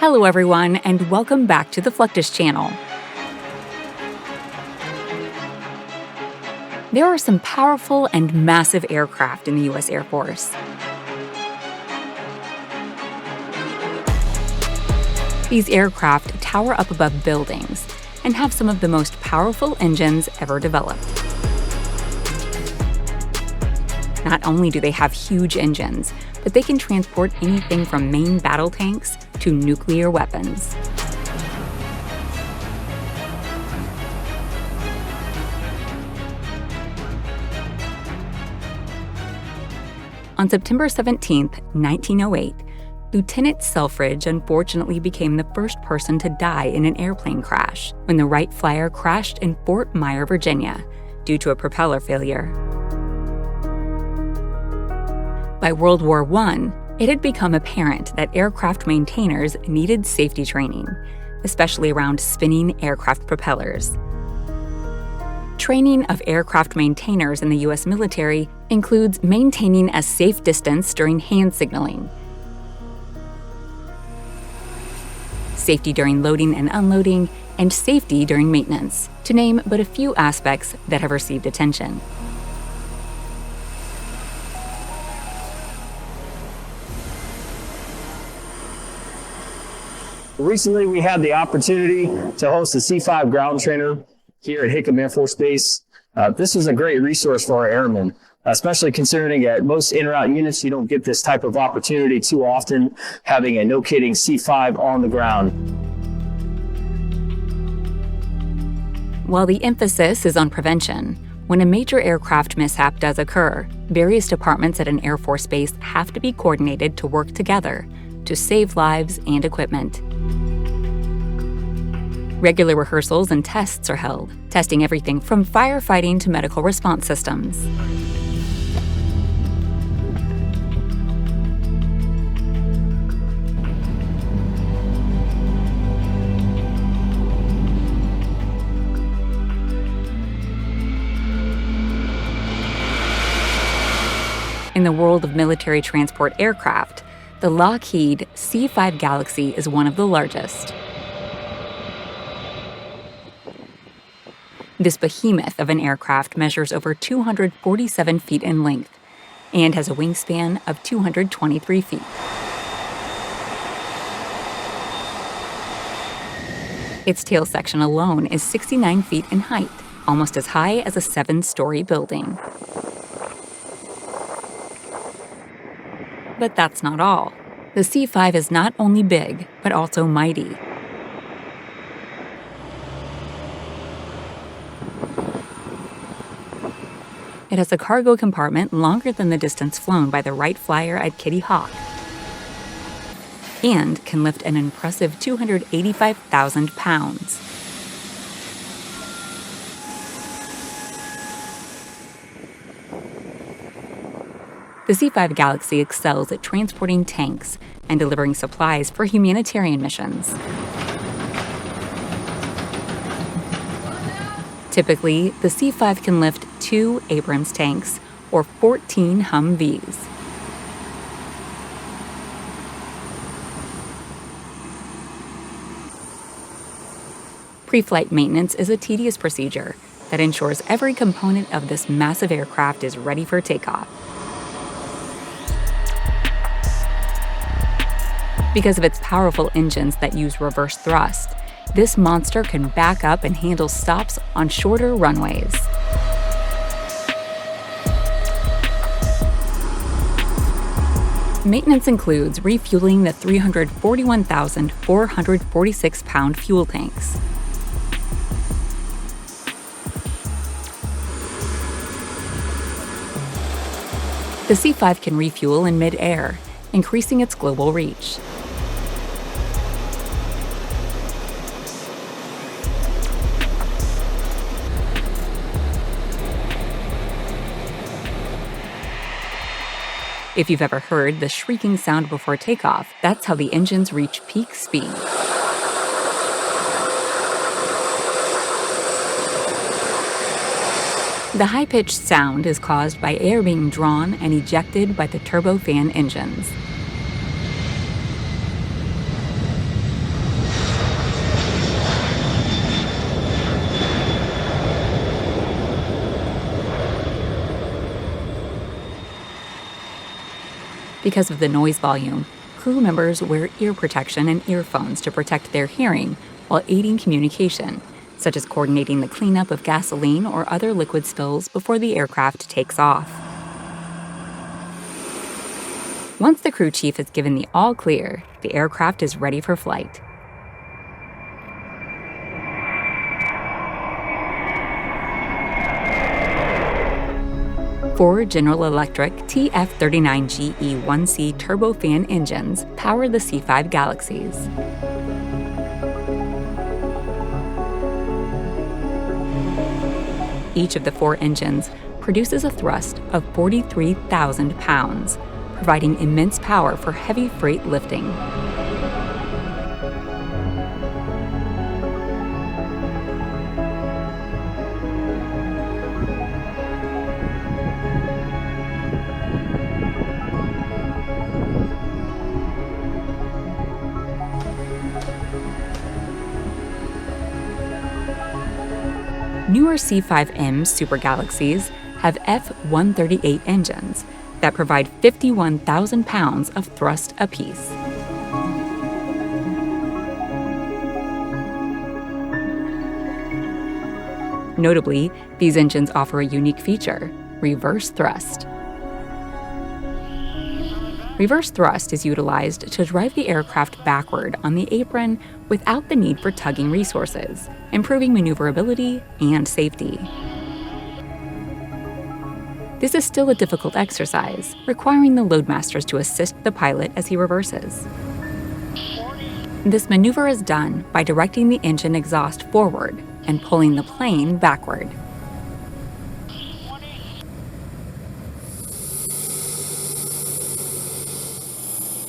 Hello everyone, and welcome back to the Fluctus Channel. There are some powerful and massive aircraft in the U.S. Air Force. These aircraft tower up above buildings and have some of the most powerful engines ever developed. Not only do they have huge engines, but they can transport anything from main battle tanks to nuclear weapons. On September 17, 1908, Lieutenant Selfridge unfortunately became the first person to die in an airplane crash when the Wright Flyer crashed in Fort Myer, Virginia, due to a propeller failure. By World War I, it had become apparent that aircraft maintainers needed safety training, especially around spinning aircraft propellers. Training of aircraft maintainers in the U.S. military includes maintaining a safe distance during hand signaling, safety during loading and unloading, and safety during maintenance, to name but a few aspects that have received attention. Recently, we had the opportunity to host a C-5 ground trainer here at Hickam Air Force Base. This is a great resource for our airmen, especially considering at most in-route units, you don't get this type of opportunity too often, having a no-kidding C-5 on the ground. While the emphasis is on prevention, when a major aircraft mishap does occur, various departments at an Air Force base have to be coordinated to work together to save lives and equipment. Regular rehearsals and tests are held, testing everything from firefighting to medical response systems. In the world of military transport aircraft, the Lockheed C-5 Galaxy is one of the largest. This behemoth of an aircraft measures over 247 feet in length and has a wingspan of 223 feet. Its tail section alone is 69 feet in height, almost as high as a 7-story building. But that's not all. The C-5 is not only big, but also mighty. It has a cargo compartment longer than the distance flown by the Wright Flyer at Kitty Hawk, and can lift an impressive 285,000 pounds. The C-5 Galaxy excels at transporting tanks and delivering supplies for humanitarian missions. Typically, the C-5 can lift 2 Abrams tanks or 14 Humvees. Pre-flight maintenance is a tedious procedure that ensures every component of this massive aircraft is ready for takeoff. Because of its powerful engines that use reverse thrust, this monster can back up and handle stops on shorter runways. Maintenance includes refueling the 341,446-pound fuel tanks. The C-5 can refuel in mid-air, increasing its global reach. If you've ever heard the shrieking sound before takeoff, that's how the engines reach peak speed. The high-pitched sound is caused by air being drawn and ejected by the turbofan engines. Because of the noise volume, crew members wear ear protection and earphones to protect their hearing while aiding communication, such as coordinating the cleanup of gasoline or other liquid spills before the aircraft takes off. Once the crew chief is given the all clear, the aircraft is ready for flight. Four General Electric TF39GE1C turbofan engines power the C-5 Galaxies. Each of the four engines produces a thrust of 43,000 pounds, providing immense power for heavy freight lifting. Newer C-5M supergalaxies have F-138 engines that provide 51,000 pounds of thrust apiece. Notably, these engines offer a unique feature: reverse thrust. Reverse thrust is utilized to drive the aircraft backward on the apron without the need for tugging resources, improving maneuverability and safety. This is still a difficult exercise, requiring the loadmasters to assist the pilot as he reverses. This maneuver is done by directing the engine exhaust forward and pulling the plane backward.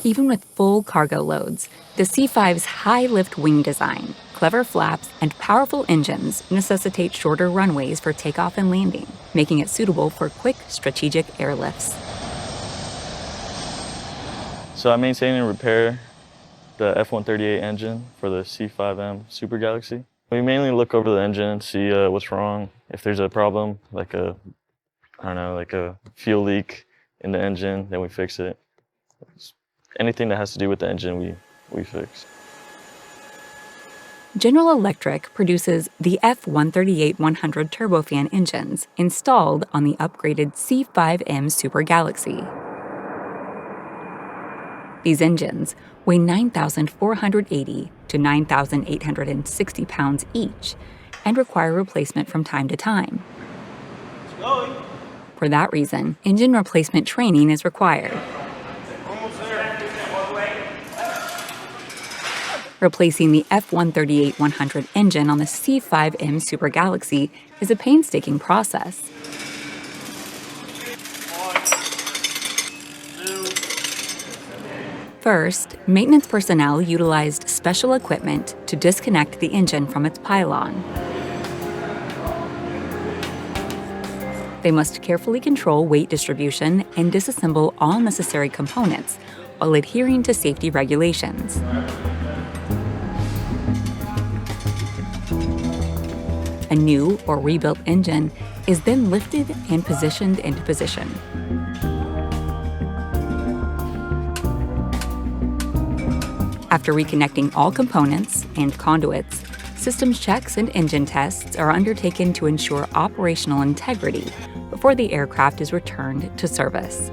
Even with full cargo loads, the C-5's high-lift wing design, clever flaps, and powerful engines necessitate shorter runways for takeoff and landing, making it suitable for quick, strategic airlifts. So I maintain and repair the F-138 engine for the C-5M Super Galaxy. We mainly look over the engine, see what's wrong. If there's a problem, like a fuel leak in the engine, then we fix it. Anything that has to do with the engine, we fix. General Electric produces the F-138-100 turbofan engines installed on the upgraded C-5M Super Galaxy. These engines weigh 9,480 to 9,860 pounds each and require replacement from time to time. For that reason, engine replacement training is required. Replacing the F-138-100 engine on the C-5M Super Galaxy is a painstaking process. First, maintenance personnel utilized special equipment to disconnect the engine from its pylon. They must carefully control weight distribution and disassemble all necessary components while adhering to safety regulations. A new or rebuilt engine is then lifted and positioned into position. After reconnecting all components and conduits, systems checks and engine tests are undertaken to ensure operational integrity before the aircraft is returned to service.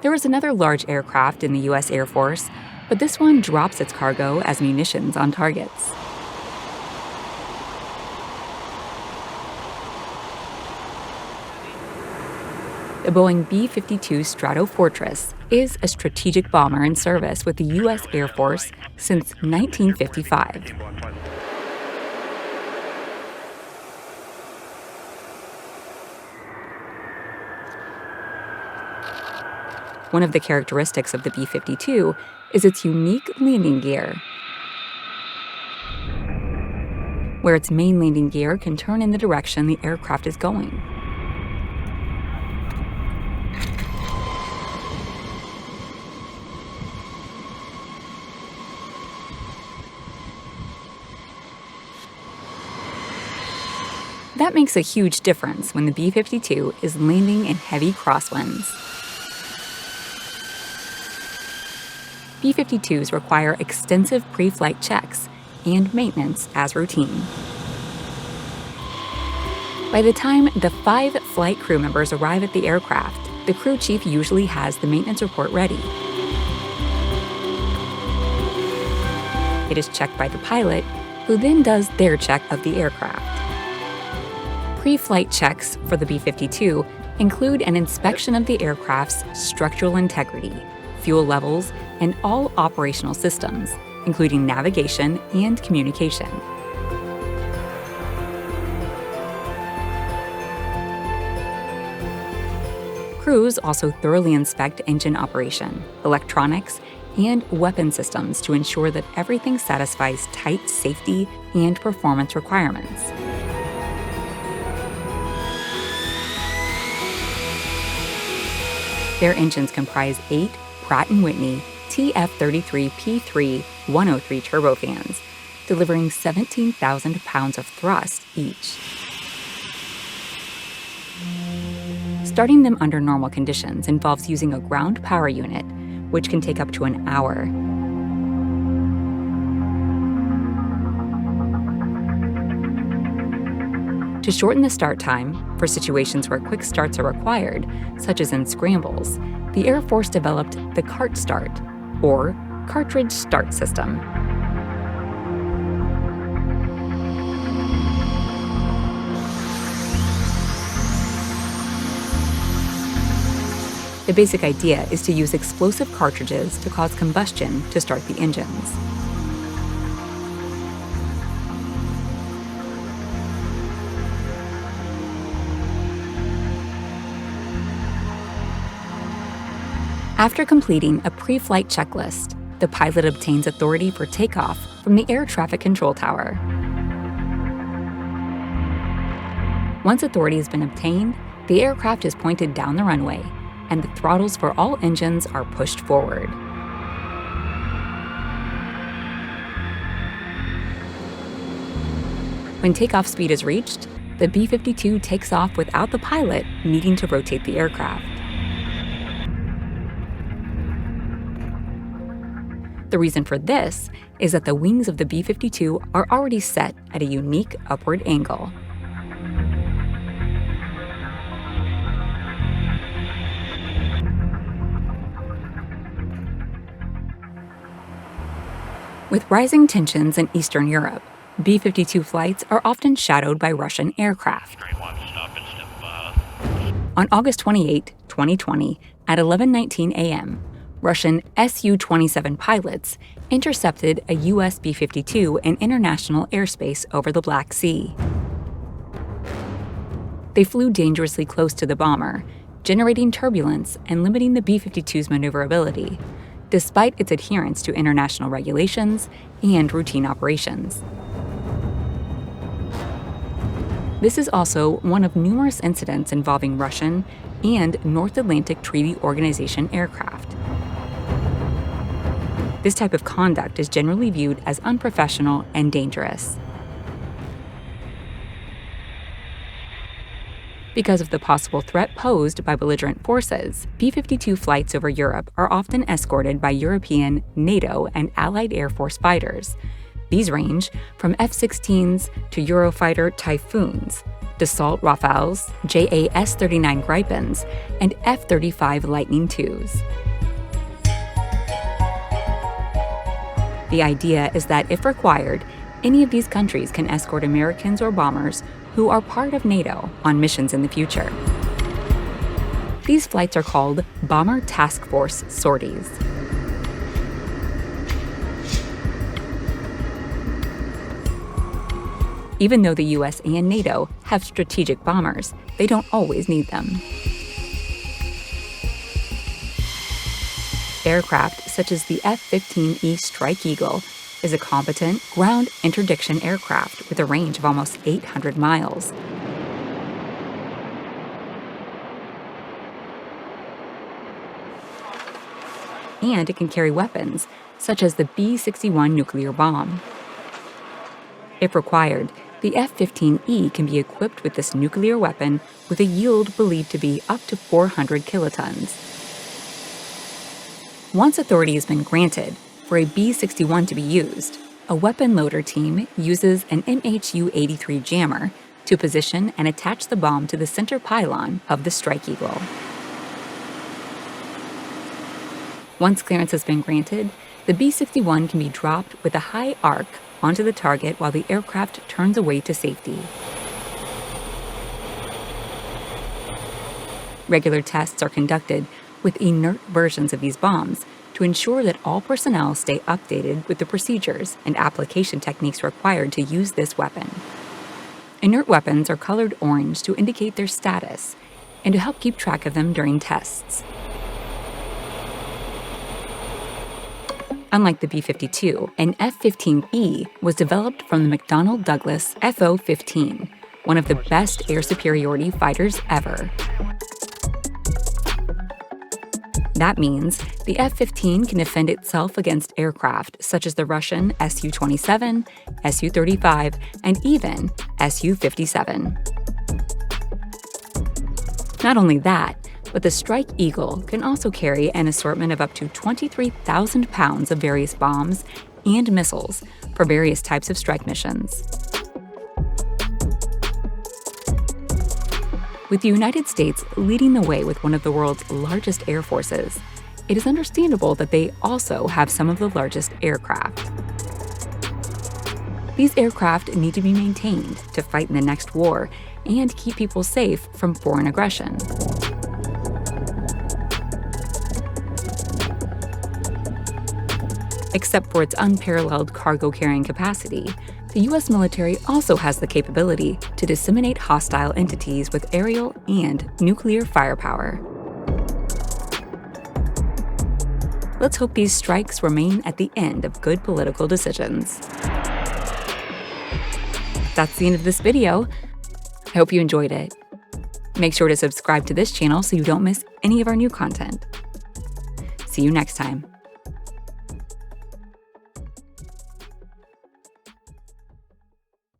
There is another large aircraft in the U.S. Air Force, but this one drops its cargo as munitions on targets. The Boeing B-52 Stratofortress is a strategic bomber in service with the U.S. Air Force since 1955. One of the characteristics of the B-52 is its unique landing gear, where its main landing gear can turn in the direction the aircraft is going. That makes a huge difference when the B-52 is landing in heavy crosswinds. B-52s require extensive pre-flight checks and maintenance as routine. By the time the 5 flight crew members arrive at the aircraft, the crew chief usually has the maintenance report ready. It is checked by the pilot, who then does their check of the aircraft. Pre-flight checks for the B-52 include an inspection of the aircraft's structural integrity, fuel levels, and all operational systems, including navigation and communication. Crews also thoroughly inspect engine operation, electronics, and weapon systems to ensure that everything satisfies tight safety and performance requirements. Their engines comprise 8 Pratt & Whitney TF33P3 103 turbofans, delivering 17,000 pounds of thrust each. Starting them under normal conditions involves using a ground power unit, which can take up to an hour. To shorten the start time, for situations where quick starts are required, such as in scrambles, the Air Force developed the CART Start, or Cartridge Start System. The basic idea is to use explosive cartridges to cause combustion to start the engines. After completing a pre-flight checklist, the pilot obtains authority for takeoff from the air traffic control tower. Once authority has been obtained, the aircraft is pointed down the runway, and the throttles for all engines are pushed forward. When takeoff speed is reached, the B-52 takes off without the pilot needing to rotate the aircraft. The reason for this is that the wings of the B-52 are already set at a unique upward angle. With rising tensions in Eastern Europe, B-52 flights are often shadowed by Russian aircraft. On August 28, 2020, at 11:19 a.m., Russian Su-27 pilots intercepted a U.S. B-52 in international airspace over the Black Sea. They flew dangerously close to the bomber, generating turbulence and limiting the B-52's maneuverability, despite its adherence to international regulations and routine operations. This is also one of numerous incidents involving Russian and North Atlantic Treaty Organization aircraft. This type of conduct is generally viewed as unprofessional and dangerous. Because of the possible threat posed by belligerent forces, B-52 flights over Europe are often escorted by European, NATO, and Allied Air Force fighters. These range from F-16s to Eurofighter Typhoons, Dassault Rafales, JAS-39 Gripens, and F-35 Lightning IIs. The idea is that if required, any of these countries can escort Americans or bombers who are part of NATO on missions in the future. These flights are called Bomber Task Force sorties. Even though the US and NATO have strategic bombers, they don't always need them. Aircraft such as the F-15E Strike Eagle is a competent ground interdiction aircraft with a range of almost 800 miles. And it can carry weapons, such as the B-61 nuclear bomb. If required, The F-15E can be equipped with this nuclear weapon with a yield believed to be up to 400 kilotons. Once authority has been granted for a B-61 to be used, a weapon loader team uses an MHU-83 jammer to position and attach the bomb to the center pylon of the Strike Eagle. Once clearance has been granted, the B-61 can be dropped with a high arc onto the target while the aircraft turns away to safety. Regular tests are conducted with inert versions of these bombs to ensure that all personnel stay updated with the procedures and application techniques required to use this weapon. Inert weapons are colored orange to indicate their status and to help keep track of them during tests. Unlike the B-52, an F-15E was developed from the McDonnell Douglas FO-15, one of the best air superiority fighters ever. That means the F-15 can defend itself against aircraft such as the Russian Su-27, Su-35, and even Su-57. Not only that, but the Strike Eagle can also carry an assortment of up to 23,000 pounds of various bombs and missiles for various types of strike missions. With the United States leading the way with one of the world's largest air forces, it is understandable that they also have some of the largest aircraft. These aircraft need to be maintained to fight in the next war and keep people safe from foreign aggression. Except for its unparalleled cargo-carrying capacity, the U.S. military also has the capability to disseminate hostile entities with aerial and nuclear firepower. Let's hope these strikes remain at the end of good political decisions. That's the end of this video. I hope you enjoyed it. Make sure to subscribe to this channel so you don't miss any of our new content. See you next time.